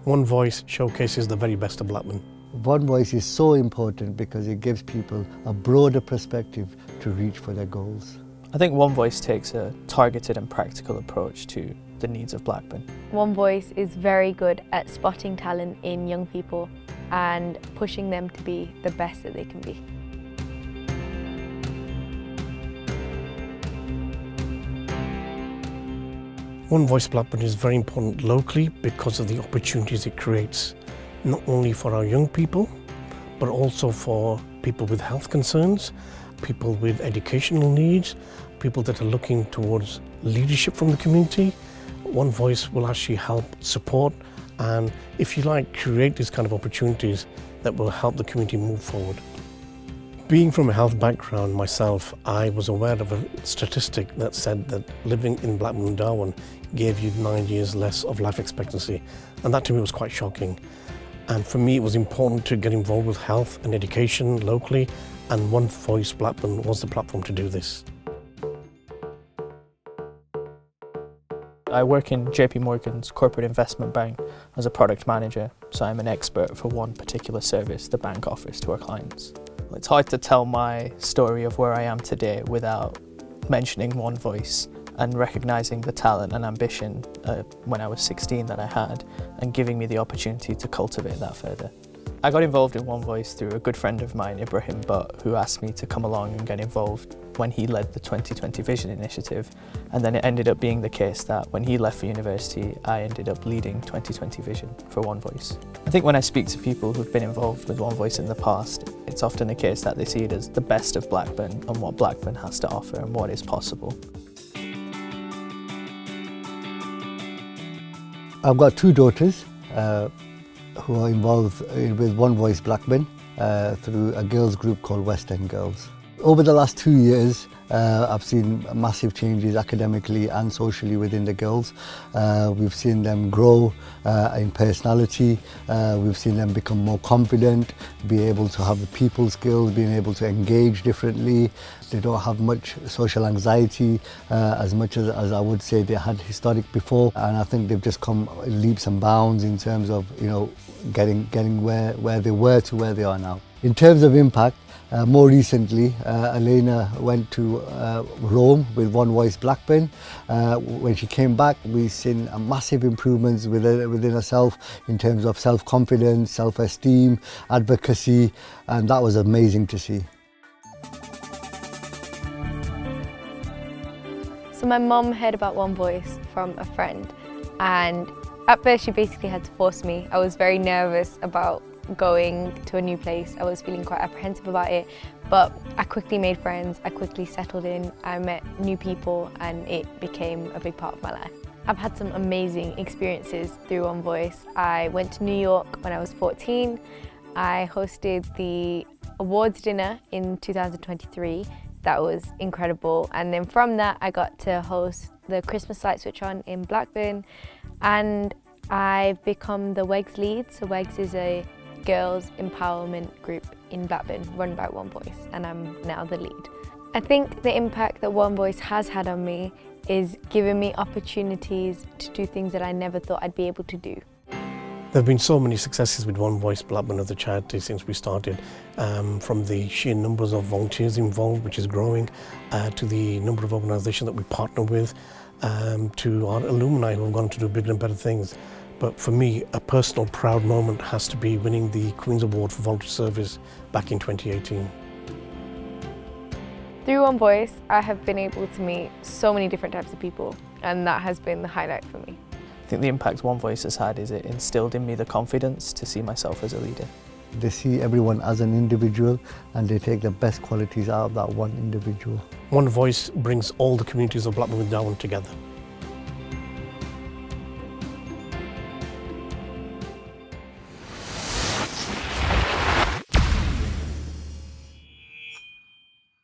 One Voice showcases the very best of Blackburn. One Voice is so important because it gives people a broader perspective to reach for their goals. I think One Voice takes a targeted and practical approach to the needs of Blackburn. One Voice is very good at spotting talent in young people and pushing them to be the best that they can be. One Voice Blackburn is very important locally because of the opportunities it creates, not only for our young people, but also for people with health concerns, people with educational needs, people that are looking towards leadership from the community. One Voice will actually help support and, if you like, create these kind of opportunities that will help the community move forward. Being from a health background myself, I was aware of a statistic that said that living in Blackburn and Darwen gave you 9 years less of life expectancy, and that to me was quite shocking. And for me it was important to get involved with health and education locally, and One Voice Blackburn was the platform to do this. I work in JP Morgan's corporate investment bank as a product manager, so I'm an expert for one particular service the bank offers to our clients. It's hard to tell my story of where I am today without mentioning One Voice and recognising the talent and ambition when I was 16 that I had, and giving me the opportunity to cultivate that further. I got involved in One Voice through a good friend of mine, Ibrahim Butt, who asked me to come along and get involved when he led the 2020 Vision Initiative, and then it ended up being the case that when he left for university, I ended up leading 2020 Vision for One Voice. I think when I speak to people who've been involved with One Voice in the past, it's often the case that they see it as the best of Blackburn and what Blackburn has to offer and what is possible. I've got two daughters who are involved with One Voice Blackburn through a girls group called West End Girls. Over the last 2 years, I've seen massive changes academically and socially within the girls. We've seen them grow in personality, we've seen them become more confident, be able to have the people skills, being able to engage differently. They don't have much social anxiety as much as I would say they had historic before, and I think they've just come leaps and bounds in terms of, you know, getting where they were to where they are now. In terms of impact, more recently, Elena went to Rome with One Voice Blackburn. When she came back, we've seen massive improvements within herself in terms of self-confidence, self-esteem, advocacy, and that was amazing to see. So my mum heard about One Voice from a friend, and at first she basically had to force me. I was very nervous about going to a new place. I was feeling quite apprehensive about it, but I quickly made friends, I quickly settled in, I met new people, and it became a big part of my life. I've had some amazing experiences through One Voice. I went to New York when I was 14. I hosted the awards dinner in 2023. That was incredible, and then from that I got to host the Christmas Light Switch On in Blackburn, and I've become the WEGS lead. So WEGS is a girls empowerment group in Blackburn run by One Voice, and I'm now the lead. I think the impact that One Voice has had on me is giving me opportunities to do things that I never thought I'd be able to do. There have been so many successes with One Voice Blackburn as a charity since we started, from the sheer numbers of volunteers involved, which is growing, to the number of organisations that we partner with, to our alumni who have gone to do bigger and better things. But for me, a personal proud moment has to be winning the Queen's Award for Voluntary Service back in 2018. Through One Voice, I have been able to meet so many different types of people, and that has been the highlight for me. I think the impact One Voice has had is it instilled in me the confidence to see myself as a leader. They see everyone as an individual, and they take the best qualities out of that one individual. One Voice brings all the communities of Blackburn and Darwen together.